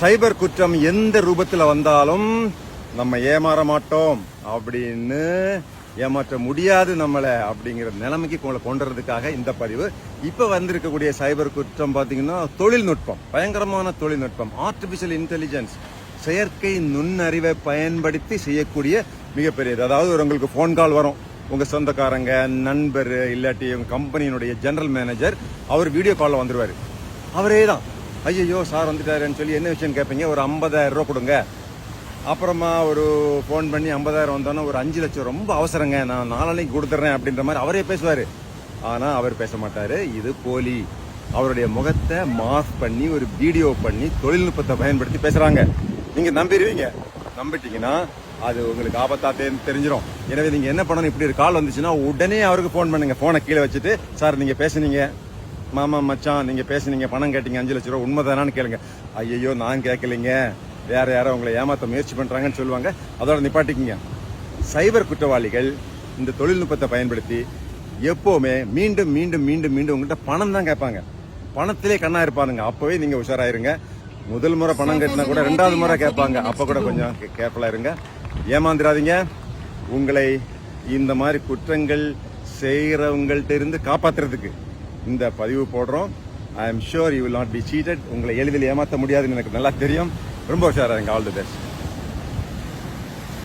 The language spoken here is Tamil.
சைபர் குற்றம் எந்த ரூபத்துல வந்தாலும் நம்ம ஏமாற மாட்டோம் அப்படின்னு, ஏமாற்ற முடியாது நம்மளை அப்படிங்கிற நிலைமைக்கு கொண்டுறதுக்காக இந்த பதிவு. இப்ப வந்திருக்கக்கூடிய சைபர் குற்றம் பாத்தீங்கன்னா தொழில்நுட்பம், பயங்கரமான தொழில்நுட்பம், ஆர்டிபிஷியல் இன்டெலிஜென்ஸ், செயற்கை நுண்ணறிவை பயன்படுத்தி செய்யக்கூடிய மிகப்பெரியது. அதாவது உங்களுக்கு போன் கால் வரும், உங்க சொந்தக்காரங்க, நண்பர், இல்லாட்டி உங்க கம்பெனியினுடைய ஜெனரல் மேனேஜர், அவர் வீடியோ கால்ல வந்துருவாரு. அவரே தான், ஐயோ சார் வந்துட்டாருன்னு சொல்லி என்ன விஷயம் கேட்பீங்க, ஒரு 50,000 ரூபாய் கொடுங்க. அப்புறமா ஒரு போன் பண்ணி 50,000 வந்தோன்னா ஒரு 5 லட்சம் ரொம்ப அவசரங்க, நான் நாளைக்கு கொடுத்துறேன் அப்படின்ற மாதிரி அவரே பேசுவாரு. ஆனா அவர் பேச மாட்டாரு, இது போலி. அவருடைய முகத்தை மாஸ்க் பண்ணி ஒரு வீடியோ பண்ணி தொழில்நுட்பத்தை பயன்படுத்தி பேசுறாங்க. நீங்க நம்பிடுவீங்க. நம்பிட்டீங்கன்னா அது உங்களுக்கு ஆபத்தா தெரிஞ்சிடும். எனவே நீங்க என்ன பண்ணணும், இப்படி ஒரு கால் வந்துச்சுன்னா உடனே அவருக்கு போன் பண்ணுங்க. போனை கீழே வச்சுட்டு, சார் நீங்க பேசுனீங்க, மாமா மச்சான் நீங்க பேசுனீங்க, பணம் கேட்டீங்க 5 லட்சம் ரூபாய், உண்மைதானான்னு கேளுங்க. ஐயோ நான் கேட்கலைங்க, வேற யாரோ உங்களை ஏமாத்த முயற்சி பண்றாங்கன்னு சொல்லுவாங்க. அதோட நிப்பாட்டிக்கிங்க. சைபர் குற்றவாளிகள் இந்த தொழில்நுட்பத்தை பயன்படுத்தி எப்பவுமே மீண்டும் மீண்டும் மீண்டும் மீண்டும் உங்கள்கிட்ட பணம் தான் கேட்பாங்க. பணத்திலே கண்ணா இருப்பானுங்க. அப்பவே நீங்க உஷாராயிருங்க. முதல் முறை பணம் கட்டினா கூட 2வது முறை கேட்பாங்க. அப்ப கூட கொஞ்சம் கேர்ஃபுல்லா இருங்க. ஏமாந்துடாதீங்க. உங்களை இந்த மாதிரி குற்றங்கள் செய்யறவங்கள்ட்ட இருந்து காப்பாத்துறதுக்கு இந்த பதிவு போடுறோம். I am sure you will not be cheated. உங்களை எளிதில் ஏமாற்ற முடியாதுன்னு எனக்கு நல்லா தெரியும். ரொம்ப உஷாரா இருங்க. All the best.